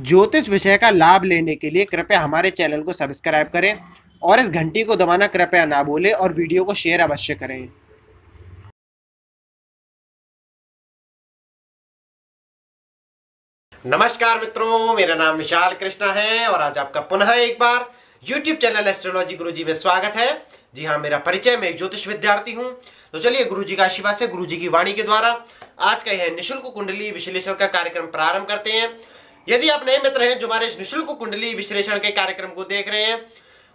ज्योतिष विषय का लाभ लेने के लिए कृपया हमारे चैनल को सब्सक्राइब करें और इस घंटी को दबाना कृपया ना भूलें और वीडियो को शेयर अवश्य करें। नमस्कार मित्रों, मेरा नाम विशाल कृष्णा है और आज आपका पुनः एक बार YouTube चैनल एस्ट्रोलॉजी गुरुजी में स्वागत है। जी हाँ, मेरा परिचय, मैं एक ज्योतिष विद्यार्थी हूँ। तो चलिए गुरुजी का आशीर्वाद से, गुरुजी की वाणी के द्वारा आज का यह निशुल्क कुंडली विश्लेषण का कार्यक्रम प्रारंभ करते हैं। यदि आप नए मित्र हैं जो हमारे इस निशुल्क कुंडली विश्लेषण के कार्यक्रम को देख रहे हैं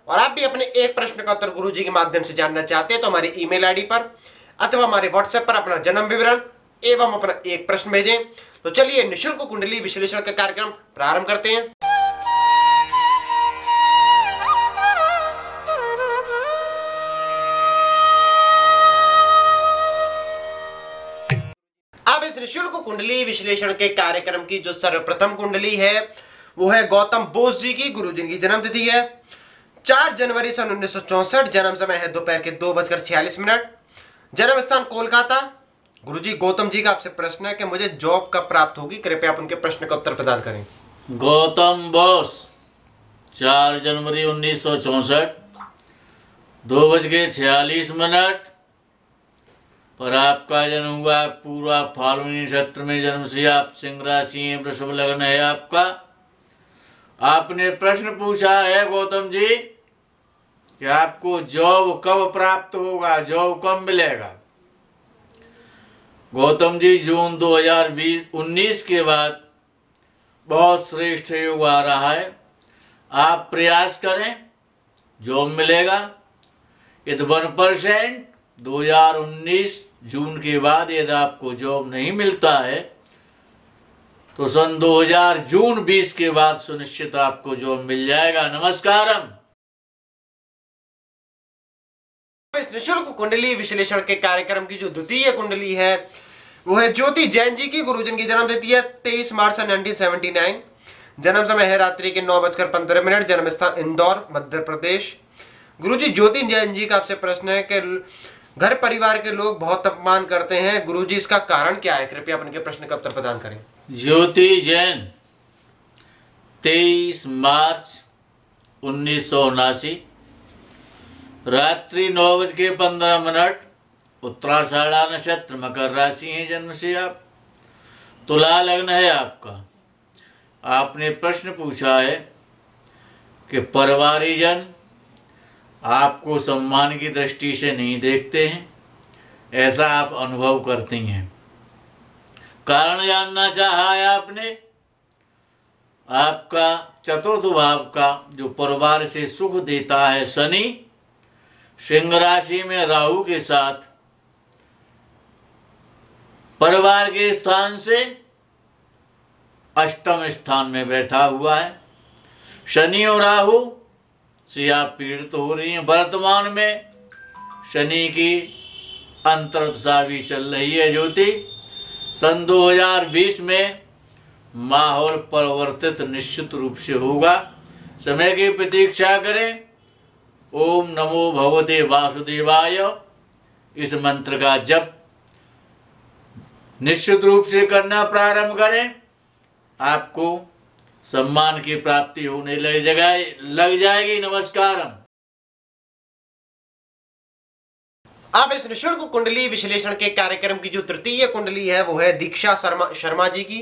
और आप भी अपने एक प्रश्न का उत्तर गुरुजी के माध्यम से जानना चाहते हैं तो हमारी ईमेल आईडी पर अथवा हमारे व्हाट्सएप पर अपना जन्म विवरण एवं अपना एक प्रश्न भेजें। तो चलिए निशुल्क कुंडली विश्लेषण का कार्यक्रम प्रारंभ करते हैं। अब इस निशुल्क कुंडली विश्लेषण के कार्यक्रम की जो सर्वप्रथम कुंडली है वो है गौतम बोस जी की। गुरु जी की जन्म तिथि है 4 जनवरी सन 1964। जन्म समय है दोपहर के 2:46। जन्म स्थान कोलकाता। गुरुजी, गौतम जी का आपसे प्रश्न है कि मुझे जॉब कब प्राप्त होगी, कृपया आप उनके प्रश्न का उत्तर प्रदान करें। गौतम बोस 4 जनवरी 1964 2:46 पर आपका जन्म हुआ पूर्वा फाल्गुनी नक्षत्र में जन्म से आप सिंह राशि हैं, वृषभ लग्न है आपका। आपने प्रश्न पूछा है गौतम जी कि आपको जॉब कब प्राप्त होगा, जॉब कब मिलेगा। गौतम जी, जून 2019 के बाद बहुत श्रेष्ठ योग आ रहा है, आप प्रयास करें, जॉब मिलेगा। यदि 1% 2019 जून के बाद यदि आपको जॉब नहीं मिलता है तो सन 2000 जून 20 के बाद सुनिश्चित आपको जॉब मिल जाएगा। नमस्कारम। इस निशुल्क कुंडली विश्लेषण के कार्यक्रम की जो द्वितीय कुंडली है वो है ज्योति जैन जी की। गुरुजन की जन्म तिथि है 23 मार्च 1979। जन्म समय है रात्रि के 9:15। जन्म स्थान इंदौर, मध्य प्रदेश। गुरुजी, ज्योति जैन जी का आपसे प्रश्न है कि घर परिवार के लोग बहुत अपमान करते हैं, गुरुजी इसका कारण क्या है, कृपया अपने प्रश्न का उत्तर प्रदान करें। ज्योति जैन 23 मार्च 1979 रात्रि 9:15 उत्तराषाढ़ा नक्षत्र, मकर राशि है जन्म से आप। तुला लग्न है आपका। आपने प्रश्न पूछा है कि परिवारीजन आपको सम्मान की दृष्टि से नहीं देखते हैं, ऐसा आप अनुभव करती हैं। कारण जानना चाहा है आपने। आपका चतुर्थ भाव का जो परिवार से सुख देता है शनि, सिंह राशि में राहु के साथ परिवार के स्थान से अष्टम स्थान में बैठा हुआ है। शनि और राहु से आप पीड़ित हो रही हैं। वर्तमान में शनि की अंतर्दशा भी चल रही है। ज्योति, सन 2020 में माहौल परिवर्तित निश्चित रूप से होगा, समय की प्रतीक्षा करें। ओम नमो भगवते वासुदेवाय, इस मंत्र का जप निश्चित रूप से करना प्रारंभ करें, आपको सम्मान की प्राप्ति होने लग जाएगी। नमस्कारम। अब इस निशुल्क कुंडली विश्लेषण के कार्यक्रम की जो तृतीय कुंडली है वो है दीक्षा शर्मा जी की।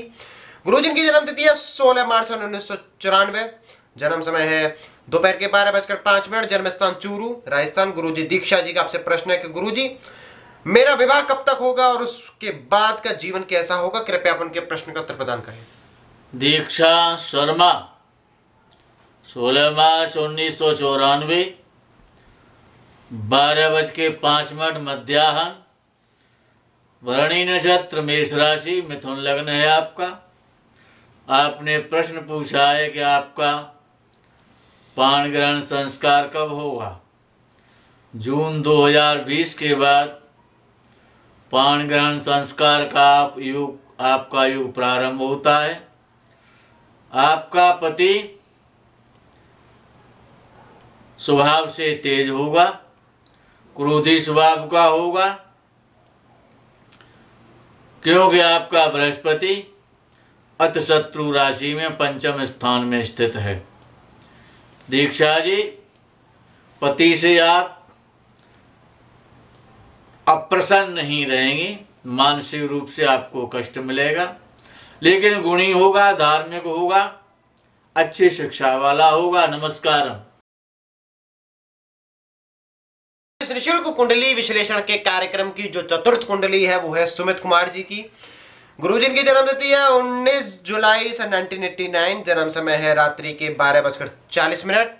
गुरुजी की जन्म तिथि है 16 मार्च 1994। जन्म समय है दोपहर के 12:05। जन्म स्थान चूरू, राजस्थान। गुरुजी, दीक्षा जी का आपसे प्रश्न है कि गुरुजी मेरा विवाह कब तक होगा और उसके बाद का जीवन कैसा होगा, कृपया आप उनके प्रश्न का उत्तर प्रदान करें। दीक्षा शर्मा 16 मार्च 1994 12:05 मध्याह्न, भरणी नक्षत्र, मेष राशि, मिथुन लग्न है आपका। आपने प्रश्न पूछा है कि आपका पाण ग्रहण संस्कार कब होगा। जून 2020 के बाद पाण ग्रहण संस्कार का आपका युग प्रारंभ होता है। आपका पति स्वभाव से तेज होगा, क्रोधी स्वभाव का होगा, क्योंकि आपका बृहस्पति अतशत्रु राशि में पंचम स्थान में स्थित है। दीक्षा जी, पति से आप अप्रसन्न नहीं रहेंगे, मानसिक रूप से आपको कष्ट मिलेगा, लेकिन गुणी होगा, धार्मिक होगा, अच्छी शिक्षा वाला होगा। नमस्कार। इस निशुल्क कुंडली विश्लेषण के कार्यक्रम की जो चतुर्थ कुंडली है वो है सुमित कुमार जी की। गुरुजी की जन्म तिथि है 19 जुलाई सन 1989। जन्म समय है रात्रि के 12:40।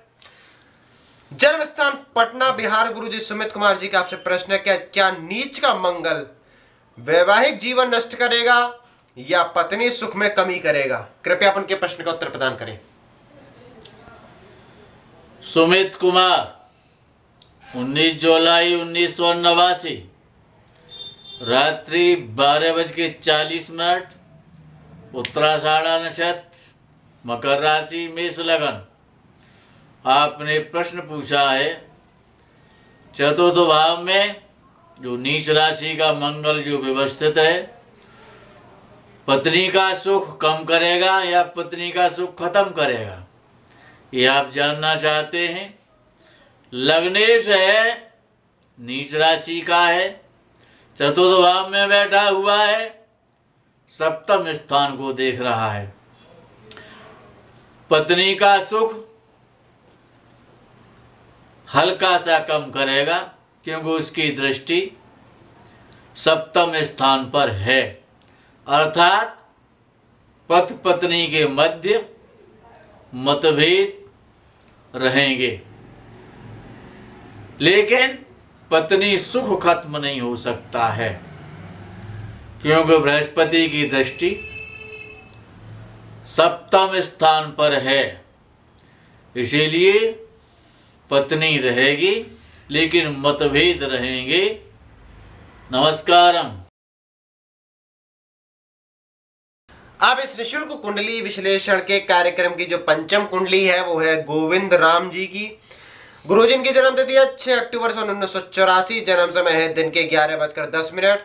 जन्म स्थान पटना, बिहार। गुरुजी सुमित कुमार जी का आपसे प्रश्न है, क्या नीच का मंगल वैवाहिक जीवन नष्ट करेगा या पत्नी सुख में कमी करेगा? कृपया अपन के प्रश्न का उत्तर प्रदान करें। सुमित कुमार, 19 जुलाई 1989 रात्रि 12:40, उत्तराषाढ़ा नक्षत्र, मकर राशि, मेष लगन। आपने प्रश्न पूछा है चतुर्थ भाव में जो नीच राशि का मंगल जो व्यवस्थित है, पत्नी का सुख कम करेगा या पत्नी का सुख खत्म करेगा, ये आप जानना चाहते हैं। लग्नेश है, नीच राशि का है, चतुर्थ भाव में बैठा हुआ है, सप्तम स्थान को देख रहा है। पत्नी का सुख हल्का सा कम करेगा क्योंकि उसकी दृष्टि सप्तम स्थान पर है, अर्थात पति पत्नी के मध्य मतभेद रहेंगे, लेकिन पत्नी सुख खत्म नहीं हो सकता है क्योंकि बृहस्पति की दृष्टि सप्तम स्थान पर है। इसीलिए पत्नी रहेगी लेकिन मतभेद रहेंगे। नमस्कारम। अब इस निशुल्क कुंडली विश्लेषण के कार्यक्रम की जो पंचम कुंडली है वो है गोविंद राम जी की। गुरुजी की जन्म तिथि है 6 अक्टूबर सन 1984। जन्म समय है दिन के 11:10।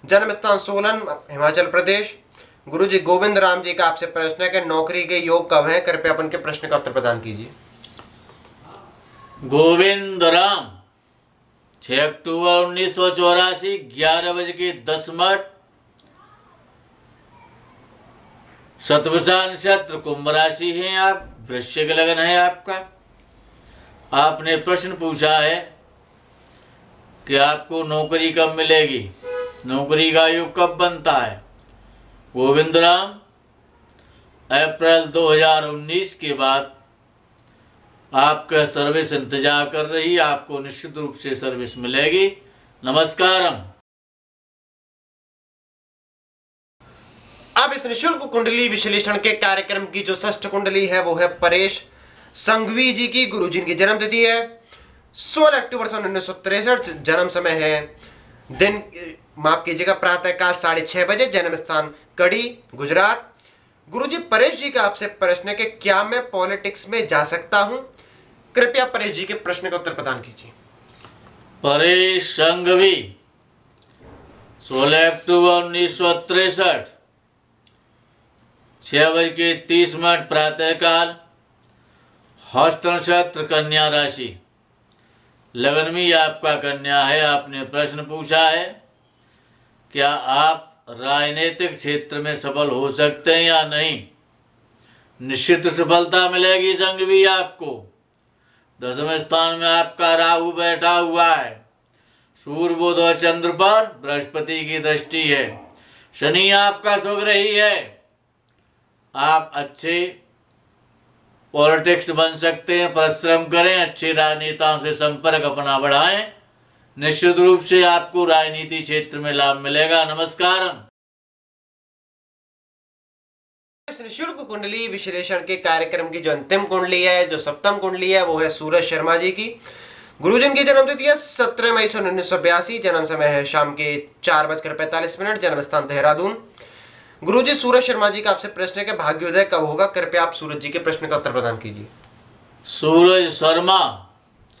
जन्म स्थान सोलन, हिमाचल प्रदेश। गुरुजी गोविंद राम जी का आपसे प्रश्न है कि नौकरी के योग कब है? कृपया अपन के प्रश्न का उत्तर प्रदान कीजिए। गोविंद राम, 6 अक्टूबर 1984, 11:10। शतभिषा नक्षत्र, कुंभ राशि है आप, वृश्चिक लगन है आपका। आपने प्रश्न पूछा है कि आपको नौकरी कब मिलेगी, नौकरी का योग कब बनता है। गोविंद राम, अप्रैल 2019 के बाद आपका सर्विस इंतजार कर रही है, आपको निश्चित रूप से सर्विस मिलेगी। नमस्कारम। अब इस निशुल्क कुंडली विश्लेषण के कार्यक्रम की जो षष्ठ कुंडली है वो है परेश संघवी जी की। गुरुजी की जन्म तिथि है 16 अक्टूबर सन 1963। जन्म समय है दिन, माफ कीजिएगा, प्रातःकाल 6:30 बजे। जन्म स्थान कड़ी, गुजरात। गुरुजी परेश जी का आपसे प्रश्न है कि क्या मैं पॉलिटिक्स में जा सकता हूं? कृपया परेश जी के प्रश्न का उत्तर प्रदान कीजिए। परेश संघवी, 16 अक्टूबर 1963, 6:30 प्रातःकाल, हस्त नक्षत्र, कन्या राशि, लगन में आपका कन्या है। आपने प्रश्न पूछा है क्या आप राजनीतिक क्षेत्र में सफल हो सकते हैं या नहीं। निश्चित सफलता मिलेगी संघवी आपको। 10वें स्थान में आपका राहु बैठा हुआ है, सूर्य, बुध और चंद्र पर बृहस्पति की दृष्टि है, शनि आपका सुग्रही है। आप अच्छे पॉलिटिक्स बन सकते हैं, परिश्रम करें, अच्छे राजनेताओं से संपर्क अपना बढ़ाएं, निश्चित रूप से आपको राजनीति क्षेत्र में लाभ मिलेगा। नमस्कार। इस निशुल्क कुंडली विश्लेषण के कार्यक्रम की जो अंतिम कुंडली है, जो सप्तम कुंडली है, वो है सूरज शर्मा जी की। गुरुजी की जन्म तिथि है 17 मई सन 1982। जन्म समय है शाम के 4:45। जन्म स्थान देहरादून। गुरुजी सूरज शर्मा जी का आपसे प्रश्न है कि भाग्योदय कब होगा? कृपया आप सूरज जी के प्रश्न का उत्तर प्रदान कीजिए। सूरज शर्मा,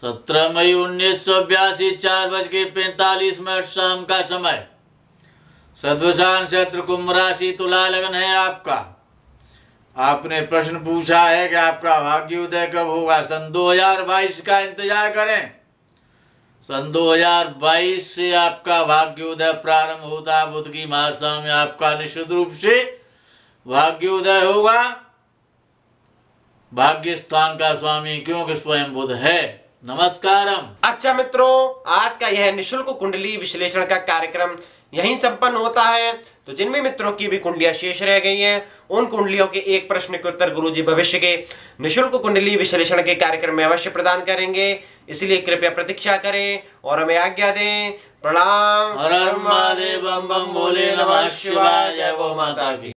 17 मई 1982, 4:45 शाम का समय, सद्वसा नक्षत्र, कुंभ राशि, तुला लगन है आपका। आपने प्रश्न पूछा है कि आपका भाग्योदय कब होगा। सन 2022 का इंतजार करें। सन 2022 से आपका भाग्योदय प्रारंभ होता है। बुध की महादशा में आपका निश्चित रूप से भाग्योदय होगा। भाग्य स्थान का स्वामी क्योंकि स्वयं बुध है। नमस्कारम। अच्छा मित्रों, आज का यह निशुल्क कुंडली विश्लेषण का कार्यक्रम यहीं संपन्न होता है। तो जिन भी मित्रों की भी कुंडलियां शेष रह गई हैं, उन कुंडलियों के एक प्रश्न के उत्तर गुरुजी भविष्य के निशुल्क कुंडली विश्लेषण के कार्यक्रम में अवश्य प्रदान करेंगे। इसलिए कृपया प्रतीक्षा करें और हमें आज्ञा दें। प्रणाम। हर हर महादेव, बम बम भोले, नमः शिवाय। जय गौ माता की।